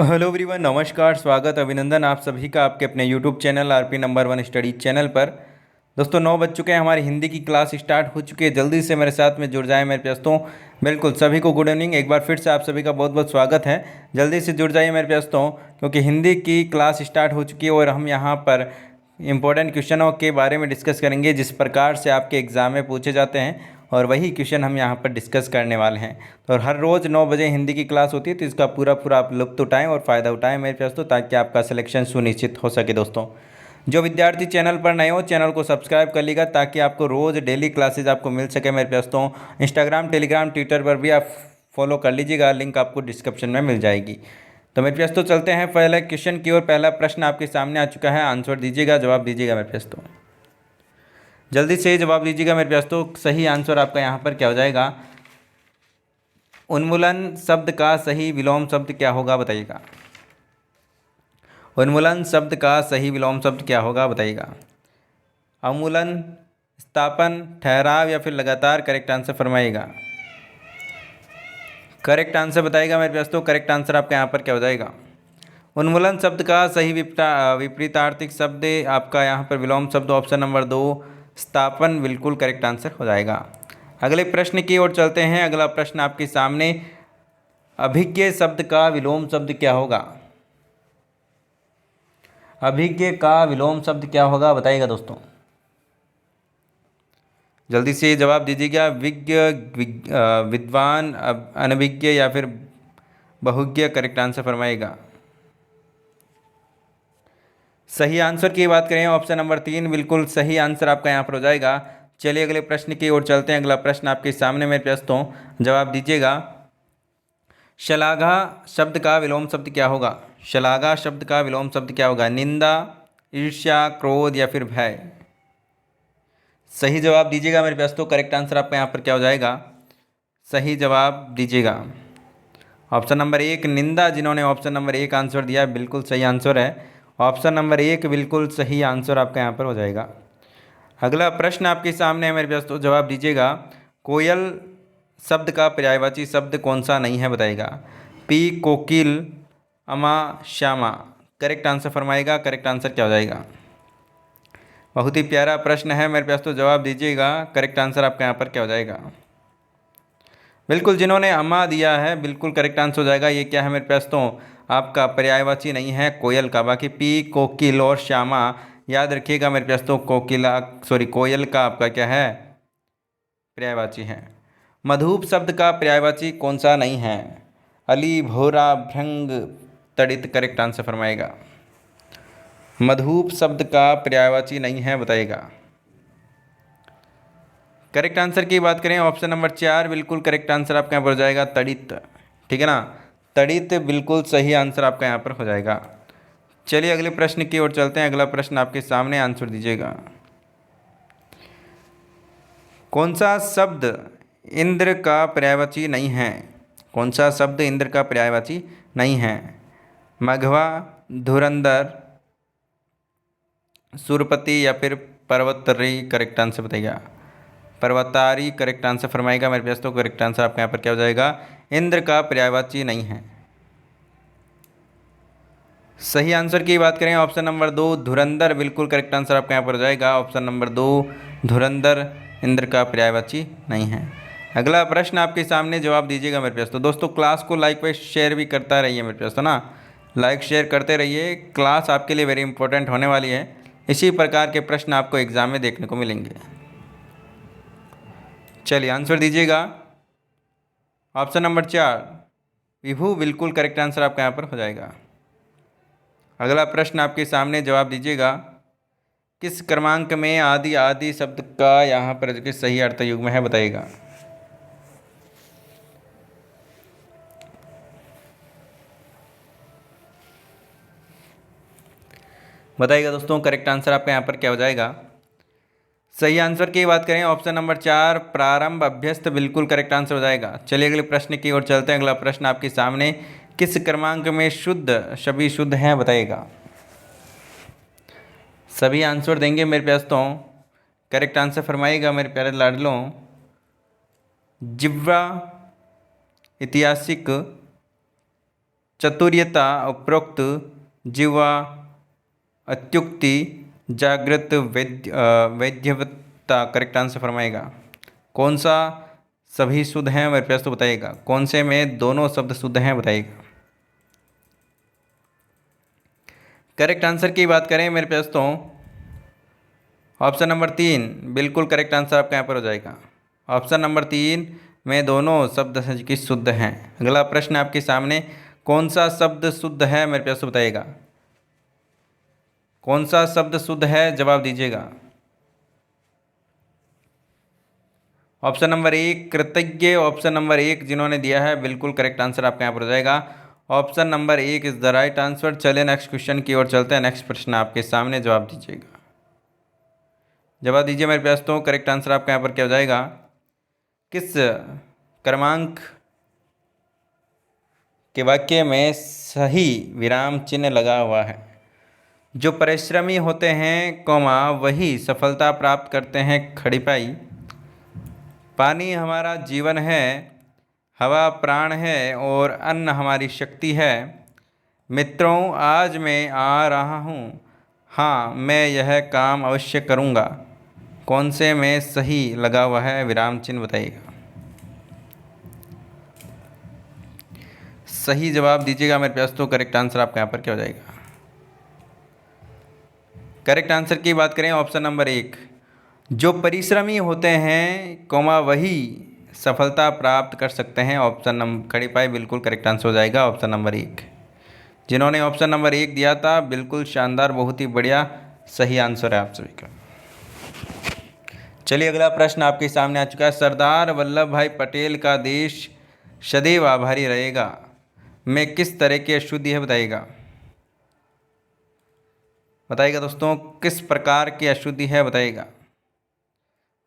Hello everyone, नमस्कार, स्वागत, अभिनंदन आप सभी का आपके अपने YouTube channel RP number one study channel पर। दोस्तों 9 बज चुके हैं, हमारी हिंदी की क्लास स्टार्ट हो चुकी है। जल्दी से मेरे साथ में जुड़ जाएं मेरे दोस्तों। बिल्कुल सभी को गुड इवनिंग। एक बार फिर से आप सभी का बहुत बहुत स्वागत है। जल्दी से जुड़ जाइए मेरे दोस्तों, क्योंकि हिंदी की क्लास स्टार्ट हो चुकी है और हम यहाँ पर इम्पोर्टेंट क्वेश्चनों के बारे में डिस्कस करेंगे, जिस प्रकार से आपके एग्ज़ाम में पूछे जाते हैं और वही क्वेश्चन हम यहाँ पर डिस्कस करने वाले हैं। तो हर रोज़ 9 बजे हिंदी की क्लास होती है, तो इसका पूरा आप लुत्फ़ उठाएं और फ़ायदा उठाएं मेरे दोस्तों, ताकि आपका सिलेक्शन सुनिश्चित हो सके। दोस्तों जो विद्यार्थी चैनल पर नए हो, चैनल को सब्सक्राइब कर लीजिएगा, ताकि आपको रोज़ डेली क्लासेज आपको मिल सके मेरे दोस्तों। इंस्टाग्राम, टेलीग्राम, ट्विटर पर भी आप फॉलो कर लीजिएगा, लिंक आपको डिस्क्रिप्शन में मिल जाएगी। तो मेरे दोस्तों चलते हैं पहले क्वेश्चन की ओर। पहला प्रश्न आपके सामने आ चुका है, आंसर दीजिएगा, जवाब दीजिएगा मेरे दोस्तों। जल्दी से जवाब दीजिएगा मेरे दोस्तों। सही आंसर आपका यहाँ पर क्या हो जाएगा? उन्मूलन शब्द का सही विलोम शब्द क्या होगा, बताइएगा। उन्मूलन शब्द का सही विलोम शब्द क्या होगा, बताइएगा। अवमूलन, स्थापन, ठहराव या फिर लगातार? करेक्ट आंसर फरमाइएगा। करेक्ट आंसर बताइएगा मेरे दोस्तों। करेक्ट आंसर आपका यहाँ पर क्या हो जाएगा? उन्मूलन शब्द का सही विपरीतार्थक शब्द आपका यहाँ पर विलोम शब्द ऑप्शन नंबर 2 स्थापन बिल्कुल करेक्ट आंसर हो जाएगा। अगले प्रश्न की ओर चलते हैं। अगला प्रश्न आपके सामने, अभिज्ञ शब्द का विलोम शब्द क्या होगा? अभिज्ञ का विलोम शब्द क्या होगा, बताइएगा दोस्तों। जल्दी से जवाब दीजिएगा। विज्ञ, विद्वान, अनभिज्ञ या फिर बहुज्ञ? Correct answer फरमाइएगा। सही आंसर की बात करें, ऑप्शन नंबर 3 बिल्कुल सही आंसर आपका यहाँ पर हो जाएगा। चलिए अगले प्रश्न की ओर चलते हैं। अगला प्रश्न आपके सामने मेरे दोस्तों, जवाब दीजिएगा। श्लाघा शब्द का विलोम शब्द क्या होगा? श्लाघा शब्द का विलोम शब्द क्या होगा? निंदा, ईर्ष्या, क्रोध या फिर भय? सही जवाब दीजिएगा मेरे दोस्तों। करेक्ट आंसर आपका यहाँ पर क्या हो जाएगा? सही जवाब दीजिएगा। ऑप्शन नंबर 1 निंदा, जिन्होंने ऑप्शन नंबर 1 आंसर दिया बिल्कुल सही आंसर है। ऑप्शन नंबर 1 बिल्कुल सही आंसर आपका यहाँ पर हो जाएगा। अगला प्रश्न आपके सामने है मेरे दोस्तों, जवाब दीजिएगा। कोयल शब्द का पर्यायवाची शब्द कौन सा नहीं है, बताइएगा। पी, कोकिल, अमा, श्यामा? करेक्ट आंसर फरमाएगा। करेक्ट आंसर क्या हो जाएगा? बहुत ही प्यारा प्रश्न है मेरे दोस्तों, जवाब दीजिएगा। करेक्ट आंसर आपका यहाँ पर क्या हो जाएगा? बिल्कुल जिन्होंने अम्मा दिया है बिल्कुल करेक्ट आंसर हो जाएगा। ये क्या है मेरे दोस्तों? आपका पर्यायवाची नहीं है कोयल का। बाकी पी, कोकिल और श्यामा याद रखिएगा मेरे दोस्तों। कोयल का आपका क्या है? पर्यायवाची है। मधुप शब्द का पर्यायवाची कौन सा नहीं है? अली, भोरा, भृंग, तड़ित? करेक्ट आंसर फरमाएगा। मधुप शब्द का पर्यायवाची नहीं है, बताइएगा। करेक्ट आंसर की बात करें, ऑप्शन नंबर 4 बिल्कुल करेक्ट आंसर आपका यहाँ पर हो जाएगा, तड़ित। ठीक है ना, तड़ित बिल्कुल सही आंसर आपका यहाँ पर हो जाएगा। चलिए अगले प्रश्न की ओर चलते हैं। अगला प्रश्न आपके सामने, आंसर दीजिएगा। कौन सा शब्द इंद्र का पर्यायवाची नहीं है? कौन सा शब्द इंद्र का पर्यायवाची नहीं है? मघवा, धुरंधर, सुरपति या फिर पर्वतरी? करेक्ट आंसर बताइएगा। पर्वतारी करेक्ट आंसर फरमाएगा मेरे दोस्तों। करेक्ट आंसर आपके यहाँ पर क्या हो जाएगा? इंद्र का पर्यायवाची नहीं है। सही आंसर की बात करें, ऑप्शन नंबर 2 धुरंधर बिल्कुल करेक्ट आंसर आपके यहाँ पर हो जाएगा। ऑप्शन नंबर 2 धुरंधर इंद्र का पर्यायवाची नहीं है। अगला प्रश्न आपके सामने, जवाब दीजिएगा मेरे दोस्तों। दोस्तों क्लास को लाइक व शेयर भी करता रहिए मेरे दोस्तों ना, लाइक शेयर करते रहिए। क्लास आपके लिए वेरी इंपॉर्टेंट होने वाली है। इसी प्रकार के प्रश्न आपको एग्जाम में देखने को मिलेंगे। चलिए आंसर दीजिएगा। ऑप्शन नंबर 4 विभु बिल्कुल करेक्ट आंसर आपका यहाँ पर हो जाएगा। अगला प्रश्न आपके सामने, जवाब दीजिएगा। किस क्रमांक में आदि आदि शब्द का यहाँ पर जो कि सही अर्थ युग्म है, बताइएगा। बताइएगा दोस्तों, करेक्ट आंसर आपका यहाँ पर क्या हो जाएगा? सही आंसर की बात करें, ऑप्शन नंबर 4 प्रारंभ अभ्यस्त बिल्कुल करेक्ट आंसर हो जाएगा। चलिए अगले प्रश्न की ओर चलते हैं। अगला प्रश्न आपके सामने, किस क्रमांक में शुद्ध सभी शुद्ध हैं, बताइएगा। सभी आंसर देंगे मेरे दोस्तों। करेक्ट आंसर फरमाइएगा मेरे प्यारे लाडलों। जिह्वा, ऐतिहासिक, चतुर्यता, उपरोक्त, जीवा, अत्युक्ति, जागृत, वैध्यवत्ता करेक्ट आंसर फरमाएगा। कौन सा सभी शुद्ध हैं मेरे प्यास तो बताइएगा। कौन से में दोनों शब्द शुद्ध हैं बताइएगा। करेक्ट आंसर की बात करें मेरे प्यास तो ऑप्शन नंबर 3 बिल्कुल करेक्ट आंसर आपका यहाँ पर हो जाएगा। ऑप्शन नंबर 3 में दोनों शब्द की शुद्ध हैं। अगला प्रश्न आपके सामने, कौन सा शब्द शुद्ध है मेरे प्यास तो बताइएगा। कौन सा शब्द शुद्ध है जवाब दीजिएगा। ऑप्शन नंबर 1 कृतज्ञ, ऑप्शन नंबर 1 जिन्होंने दिया है बिल्कुल करेक्ट आंसर आपका यहाँ पर हो जाएगा। Option number 1 is the right answer. चलिए नेक्स्ट क्वेश्चन की ओर चलते हैं। नेक्स्ट प्रश्न आपके सामने, जवाब दीजिएगा। जवाब दीजिए मेरे प्यास तो करेक्ट आंसर आपका यहाँ पर क्या हो जाएगा। किस क्रमांक के वाक्य में सही विराम चिन्ह लगा हुआ है। जो परिश्रमी होते हैं कौमा वही सफलता प्राप्त करते हैं खड़ी पाई। पानी हमारा जीवन है, हवा प्राण है और अन्न हमारी शक्ति है। मित्रों आज मैं आ रहा हूँ, हाँ मैं यह काम अवश्य करूँगा। कौन से में सही लगा हुआ है विराम चिन्ह बताइएगा। सही जवाब दीजिएगा मेरे प्यास तो करेक्ट आंसर आपका यहाँ पर क्या हो जाएगा। करेक्ट आंसर की बात करें ऑप्शन नंबर 1 जो परिश्रमी होते हैं कौमा वही सफलता प्राप्त कर सकते हैं। ऑप्शन नंबर खड़ी पाई बिल्कुल करेक्ट आंसर हो जाएगा ऑप्शन नंबर 1। जिन्होंने ऑप्शन नंबर 1 दिया था बिल्कुल शानदार, बहुत ही बढ़िया सही आंसर है आप सभी का। चलिए अगला प्रश्न आपके सामने आ चुका है। सरदार वल्लभ भाई पटेल का देश सदैव आभारी रहेगा में किस तरह की अशुद्धि है बताइएगा। बताइएगा दोस्तों किस प्रकार की अशुद्धि है बताइएगा।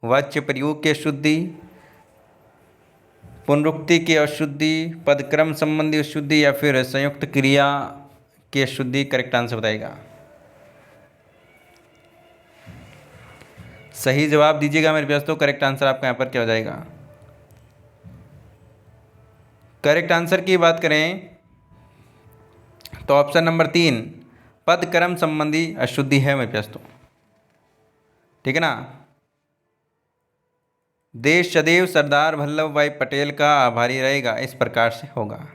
वाच्य प्रयोग की अशुद्धि, पुनरुक्ति की अशुद्धि, पदक्रम संबंधी अशुद्धि या फिर संयुक्त क्रिया की अशुद्धि करेक्ट आंसर बताइएगा। सही जवाब दीजिएगा मेरे प्यास तो करेक्ट आंसर आपका यहाँ पर क्या हो जाएगा। करेक्ट आंसर की बात करें तो ऑप्शन नंबर 3 पद कर्म संबंधी अशुद्धि है मेरे प्यास तो, ठीक है ना। देश सदैव सरदार वल्लभ भाई पटेल का आभारी रहेगा इस प्रकार से होगा।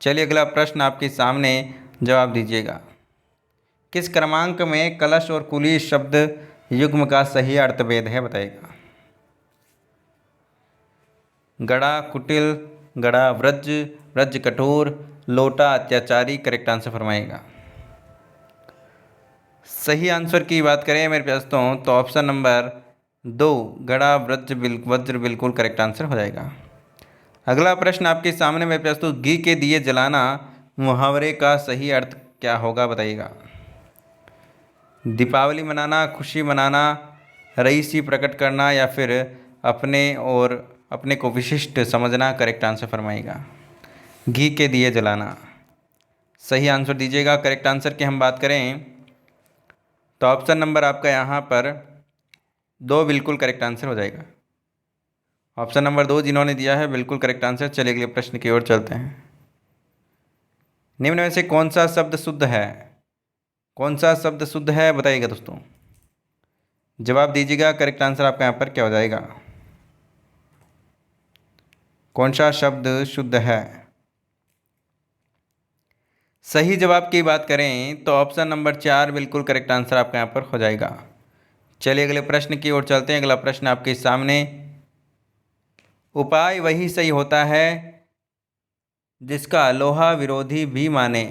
चलिए अगला प्रश्न आपके सामने, जवाब दीजिएगा। किस क्रमांक में कलश और कुली शब्द युग्म का सही अर्थभेद है बताइएगा। गड़ा कुटिल, गड़ा व्रज, व्रज कठोर, लोटा अत्याचारी करेक्ट आंसर फरमाएगा। सही आंसर की बात करें मेरे प्यास तो ऑप्शन नंबर 2 गड़ा वज्र बिल्कुल करेक्ट आंसर हो जाएगा। अगला प्रश्न आपके सामने मेरे प्यास तो घी के दिए जलाना मुहावरे का सही अर्थ क्या होगा बताइएगा। दीपावली मनाना, खुशी मनाना, रईसी प्रकट करना या फिर अपने और अपने को विशिष्ट समझना करेक्ट आंसर फरमाइएगा। घी के दिए जलाना सही आंसर दीजिएगा। करेक्ट आंसर की हम बात करें तो ऑप्शन नंबर आपका यहाँ पर 2 बिल्कुल करेक्ट आंसर हो जाएगा। ऑप्शन नंबर 2 जिन्होंने दिया है बिल्कुल करेक्ट आंसर। चलिए अगले प्रश्न की ओर चलते हैं। निम्न में से कौन सा शब्द शुद्ध है, कौन सा शब्द शुद्ध है बताइएगा दोस्तों। जवाब दीजिएगा। करेक्ट आंसर आपका यहाँ पर क्या हो जाएगा। कौन सा शब्द शुद्ध है। सही जवाब की बात करें तो ऑप्शन नंबर 4 बिल्कुल करेक्ट आंसर आपका यहाँ पर हो जाएगा। चलिए अगले प्रश्न की ओर चलते हैं। अगला प्रश्न आपके सामने, उपाय वही सही होता है जिसका लोहा विरोधी भी माने।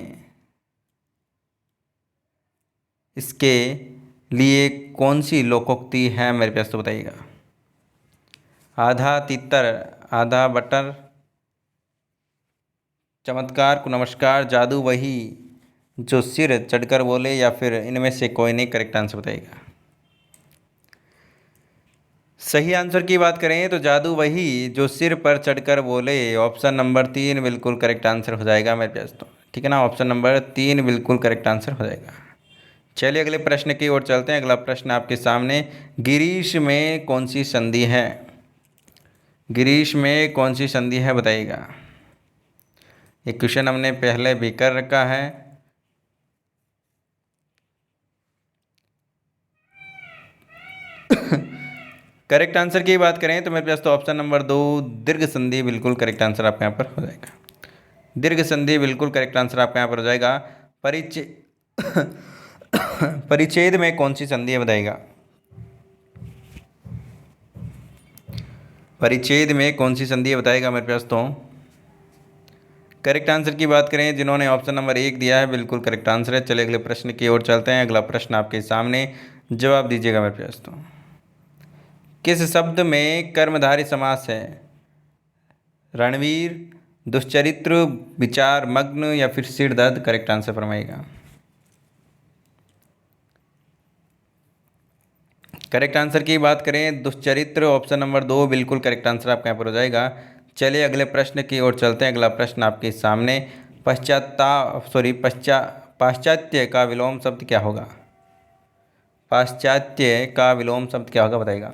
इसके लिए कौन सी लोकोक्ति है मेरे पास तो बताइएगा। आधा तितर, आधा बटर, चमत्कार को नमस्कार, जादू वही जो सिर चढ़कर बोले या फिर इनमें से कोई नहीं करेक्ट आंसर बताइएगा। सही आंसर की बात करें तो जादू वही जो सिर पर चढ़कर बोले। ऑप्शन नंबर 3 बिल्कुल करेक्ट आंसर हो जाएगा मेरे पास तो, ठीक है ना। ऑप्शन नंबर 3 बिल्कुल करेक्ट आंसर हो जाएगा। चलिए अगले प्रश्न की ओर चलते हैं। अगला प्रश्न आपके सामने, गिरीश में कौन सी संधि है। गिरीश में कौन सी संधि है बताइएगा। ये क्वेश्चन हमने पहले भी कर रखा है। करेक्ट आंसर की बात करें तो मेरे पास तो ऑप्शन नंबर 2 दीर्घ संधि बिल्कुल करेक्ट आंसर आपके यहाँ पर हो जाएगा। दीर्घ संधि बिल्कुल करेक्ट आंसर आपके यहाँ पर हो जाएगा। परिच्छेद में कौन सी संधि है बताइएगा। परिच्छेद में कौन सी संधि है बताएगा मेरे पास तो। करेक्ट आंसर की बात करें जिन्होंने ऑप्शन नंबर 1 दिया है बिल्कुल करेक्ट आंसर है। चलिए अगले प्रश्न की ओर चलते हैं। अगला प्रश्न आपके सामने, जवाब दीजिएगा मेरे पास तो। किस शब्द में कर्मधारय समास है? रणवीर, दुश्चरित्र, विचार मग्न या फिर सिर दर्द? करेक्ट आंसर फरमाइएगा। करेक्ट आंसर की बात करें दुश्चरित्र, ऑप्शन नंबर 2 बिल्कुल करेक्ट आंसर आपके यहाँ पर हो जाएगा। चलिए अगले प्रश्न की ओर चलते हैं। अगला प्रश्न आपके सामने, पाश्चात्य का विलोम शब्द क्या होगा? पाश्चात्य का विलोम शब्द क्या होगा बताइएगा।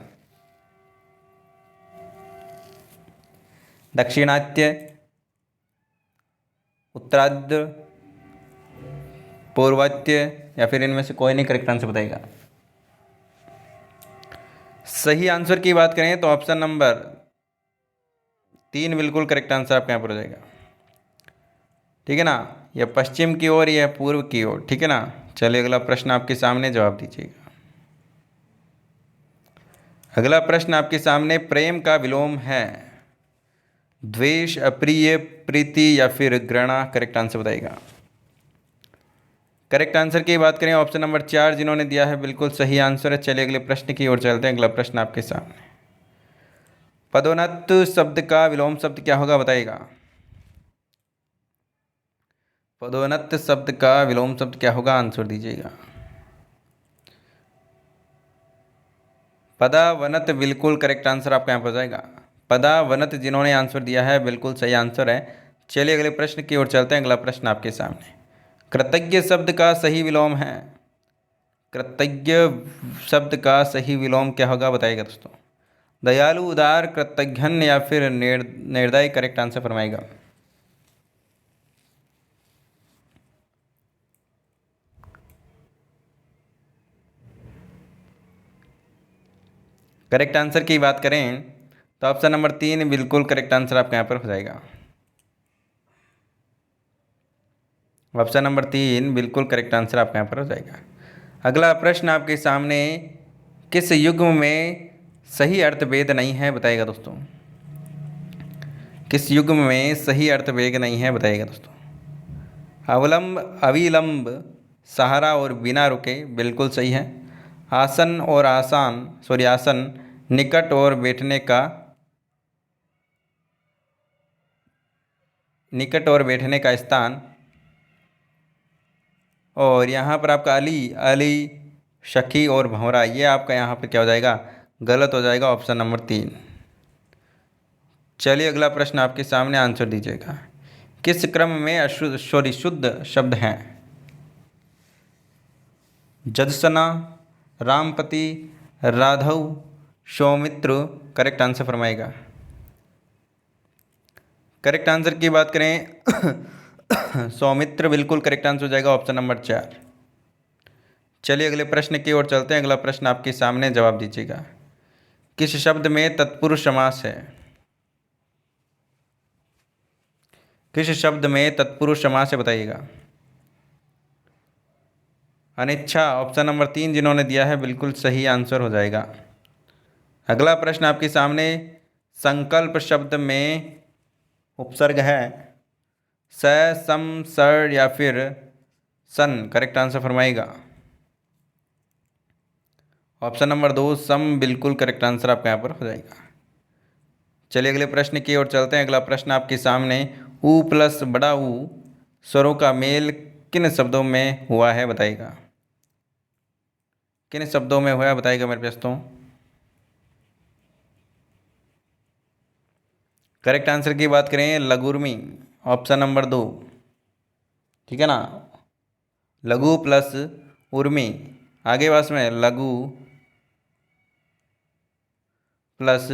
दक्षिणात्य, उत्तराद्य, पूर्वात्य या फिर इनमें से कोई नहीं? करेक्ट आंसर बताइएगा। सही आंसर की बात करें तो ऑप्शन नंबर 3 बिल्कुल करेक्ट आंसर आपके यहाँ पर हो जाएगा। ठीक है ना, यह पश्चिम की ओर, यह पूर्व की ओर। ठीक है ना। चलिए अगला प्रश्न आपके सामने, जवाब दीजिएगा। अगला प्रश्न आपके सामने, प्रेम का विलोम है द्वेष, अप्रिय, प्रीति या फिर घृणा? करेक्ट आंसर बताइएगा। करेक्ट आंसर की बात करें ऑप्शन नंबर 4 जिन्होंने दिया है बिल्कुल सही आंसर है। चलिए अगले प्रश्न की ओर चलते हैं। अगला प्रश्न आपके सामने, पदोन्नत शब्द का विलोम शब्द क्या होगा बताइएगा। पदोन्नत शब्द का विलोम शब्द क्या होगा? आंसर दीजिएगा। पदावनत बिल्कुल करेक्ट आंसर आपका यहाँ पर हो जाएगा। पदावनत जिन्होंने आंसर दिया है बिल्कुल सही आंसर है। चलिए अगले प्रश्न की ओर चलते हैं। अगला प्रश्न आपके सामने, कृतज्ञ शब्द का सही विलोम है। कृतज्ञ शब्द का सही विलोम क्या होगा बताइएगा दोस्तों। दयालु, उदार, कृतघ्न या फिर निर्दयी? करेक्ट आंसर फरमाएगा। करेक्ट आंसर की बात करें तो ऑप्शन नंबर 3 बिल्कुल करेक्ट आंसर आपके यहाँ पर हो जाएगा। ऑप्शन नंबर 3 बिल्कुल करेक्ट आंसर आपके यहाँ पर हो जाएगा। अगला प्रश्न आपके सामने, किस युग्म में सही अर्थ भेद नहीं है बताइएगा दोस्तों। किस युग्म में सही अर्थ भेद नहीं है बताइएगा दोस्तों। अवलंब, अविलंब, सहारा और बिना रुके बिल्कुल सही है। आसन और आसन, निकट और बैठने का स्थान, और यहाँ पर आपका अली, शकी और भंवरा, ये आपका यहाँ पर क्या हो जाएगा? गलत हो जाएगा। Option number 3। चलिए अगला प्रश्न आपके सामने, आंसर दीजिएगा। किस क्रम में शुद्ध शब्द हैं? जदसना, रामपति, राघव, सौमित्र? करेक्ट आंसर फरमाएगा। करेक्ट आंसर की बात करें सौमित्र बिल्कुल करेक्ट आंसर हो जाएगा। Option number 4। चलिए अगले प्रश्न की ओर चलते हैं। अगला प्रश्न आपके सामने, जवाब दीजिएगा। किस शब्द में तत्पुरुष समास है? किस शब्द में तत्पुरुष समास है बताइएगा। अनिच्छा, ऑप्शन नंबर 3 जिन्होंने दिया है बिल्कुल सही आंसर हो जाएगा। अगला प्रश्न आपके सामने, संकल्प शब्द में उपसर्ग है स, सम, सर या फिर सन? करेक्ट आंसर फरमाइएगा। ऑप्शन नंबर 2 सम बिल्कुल करेक्ट आंसर आपके यहाँ पर हो जाएगा। चलिए अगले प्रश्न की ओर चलते हैं। अगला प्रश्न आपके सामने, ऊ प्लस बड़ा ऊ स्वरों का मेल किन शब्दों में हुआ है बताइएगा। किन शब्दों में हुआ है बताइएगा मेरे दोस्तों। करेक्ट आंसर की बात करें लघुर्मी, ऑप्शन नंबर 2। ठीक है ना, लघु प्लस उर्मी, आगे वास में लघु प्लस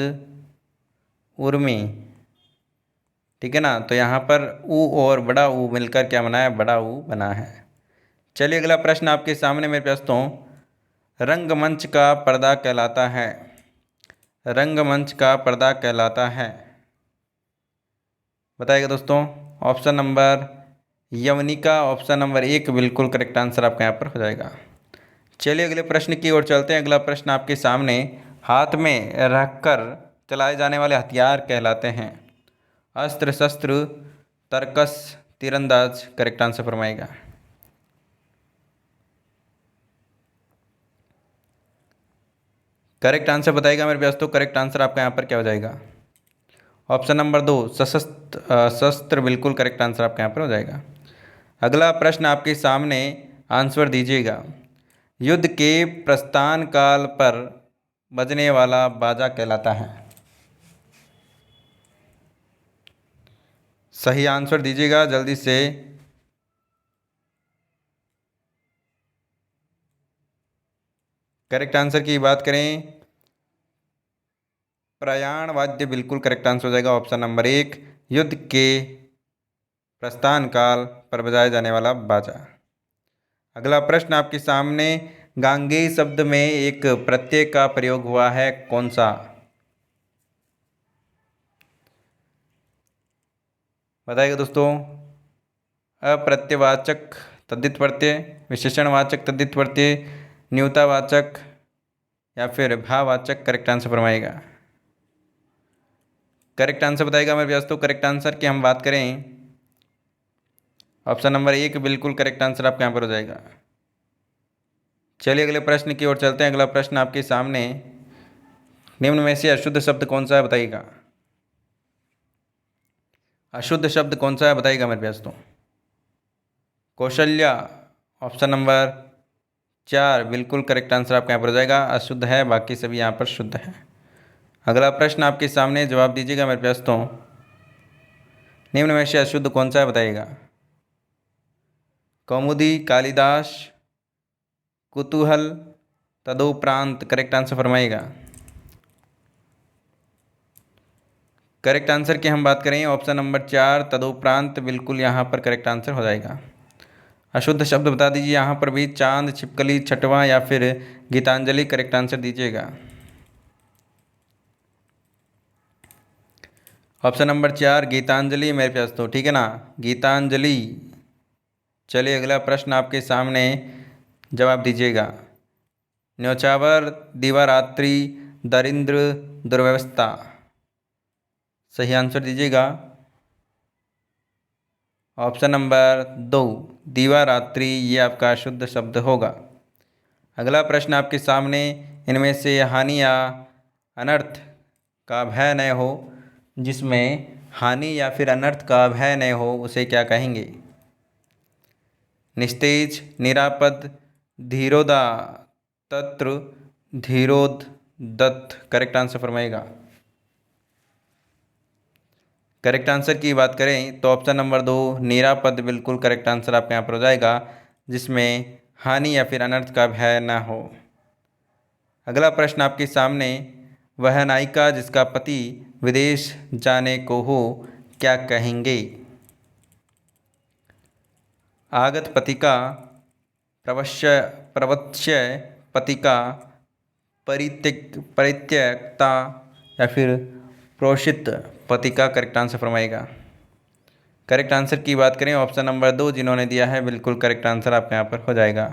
उर्मी। ठीक है ना। तो यहाँ पर ऊ और बड़ा ऊ मिलकर क्या बना है, बड़ा ऊ बना है। चलिए अगला प्रश्न आपके सामने मेरे दोस्तों, रंगमंच का पर्दा कहलाता है, रंगमंच का पर्दा कहलाता है, बताइएगा दोस्तों। ऑप्शन नंबर यवनिका, ऑप्शन नंबर 1 बिल्कुल करेक्ट आंसर आपका यहाँ पर हो जाएगा। चलिए अगले प्रश्न की ओर चलते हैं। अगला प्रश्न आपके सामने, हाथ में रखकर चलाए जाने वाले हथियार कहलाते हैं, अस्त्र शस्त्र तरकस तीरंदाज, करेक्ट आंसर फरमाएगा। करेक्ट आंसर बताएगा मेरे दोस्तों। करेक्ट आंसर आपका यहाँ पर क्या हो जाएगा, ऑप्शन नंबर 2 सशस्त्र शस्त्र, बिल्कुल करेक्ट आंसर आपका यहाँ पर हो जाएगा। अगला प्रश्न आपके सामने, आंसर दीजिएगा। युद्ध के प्रस्थान काल पर बजने वाला बाजा कहलाता है, सही आंसर दीजिएगा जल्दी से। करेक्ट आंसर की बात करें, प्रयाण वाद्य बिल्कुल करेक्ट आंसर हो जाएगा, ऑप्शन नंबर 1 युद्ध के प्रस्थान काल पर बजाया जाने वाला बाजा। अगला प्रश्न आपके सामने, गांगेय शब्द में एक प्रत्यय का प्रयोग हुआ है, कौन सा, बताइएगा दोस्तों। अप्रत्ययवाचक तद्धित प्रत्यय, विशेषणवाचक तद्धित प्रत्यय, न्यूनतावाचक या फिर भाववाचक, करेक्ट आंसर फरमाएगा। करेक्ट आंसर बताएगा मेरे दोस्तों। करेक्ट आंसर की हम बात करें, ऑप्शन नंबर 1 बिल्कुल करेक्ट आंसर आपके यहाँ पर हो जाएगा। चलिए अगले प्रश्न की ओर चलते हैं। अगला प्रश्न आपके सामने, निम्न में से अशुद्ध शब्द कौन सा है, बताइएगा। अशुद्ध शब्द कौन सा है, बताइएगा मेरे दोस्तों। कौशल्या, ऑप्शन नंबर 4 बिल्कुल करेक्ट आंसर आपका यहाँ पर हो जाएगा। अशुद्ध है, बाकी सभी यहाँ पर शुद्ध है। अगला प्रश्न आपके सामने, जवाब दीजिएगा मेरे दोस्तों। निम्न में से अशुद्ध कौन सा है, बताइएगा। कौमुदी, कालिदास, कुतूहल, तदोपरांत, करेक्ट आंसर फरमाइएगा। करेक्ट आंसर की हम बात करें, ऑप्शन नंबर 4 तदोपरांत, बिल्कुल यहाँ पर करेक्ट आंसर हो जाएगा। अशुद्ध शब्द बता दीजिए यहाँ पर भी, चांद, छिपकली, छठवां या फिर गीतांजलि, करेक्ट आंसर दीजिएगा। ऑप्शन नंबर 4 गीतांजलि मेरे पास तो, ठीक है ना, गीतांजलि। चलिए अगला प्रश्न आपके सामने, जवाब दीजिएगा। न्योछावर, दिवारात्रि, दरिद्र, दुर्व्यवस्था, सही आंसर दीजिएगा। ऑप्शन नंबर 2 दिवारात्रि, ये आपका शुद्ध शब्द होगा। अगला प्रश्न आपके सामने, इनमें से हानि या अनर्थ का भय न हो, जिसमें हानि या फिर अनर्थ का भय न हो, उसे क्या कहेंगे। निस्तेज, निरापद, धीरोदा, तत्र, धीरोदत्त, करेक्ट आंसर फरमाएगा। करेक्ट आंसर की बात करें तो ऑप्शन नंबर 2 निरापद, बिल्कुल करेक्ट आंसर आपके यहाँ पर हो जाएगा, जिसमें हानि या फिर अनर्थ का भय न हो। अगला प्रश्न आपके सामने, वह नायिका जिसका पति विदेश जाने को हो, क्या कहेंगे। आगत पतिका, प्रवश्य पतिका, परित्यक्ता या फिर प्रोषित पतिका, करेक्ट आंसर फरमाएगा। करेक्ट आंसर की बात करें, ऑप्शन नंबर 2 जिन्होंने दिया है, बिल्कुल करेक्ट आंसर आपके यहाँ पर हो जाएगा।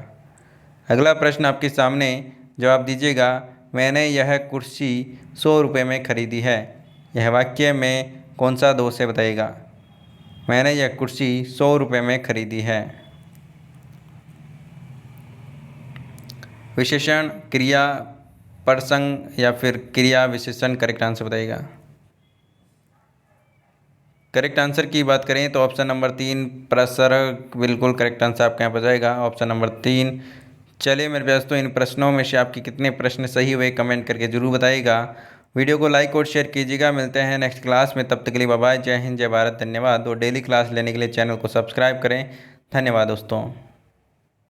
अगला प्रश्न आपके सामने, जवाब दीजिएगा। मैंने यह कुर्सी 100 रुपये में खरीदी है, यह वाक्य में कौन सा दोष है, बताइएगा। मैंने यह कुर्सी 100 रुपये में खरीदी है। विशेषण, क्रिया, प्रसंग या फिर क्रिया विशेषण, करेक्ट आंसर बताइएगा। करेक्ट आंसर की बात करें तो ऑप्शन नंबर 3 प्रसर्ग, बिल्कुल करेक्ट आंसर आपके यहाँ पर जाएगा, ऑप्शन नंबर 3। चलिए मेरे दोस्तों, इन प्रश्नों में से आपके कितने प्रश्न सही हुए कमेंट करके जरूर बताइएगा। वीडियो को लाइक और शेयर कीजिएगा। मिलते हैं नेक्स्ट क्लास में, तब तक के लिए बाय बाय, जय हिंद, जय भारत, धन्यवाद। और डेली क्लास लेने के लिए चैनल को सब्सक्राइब करें। धन्यवाद दोस्तों।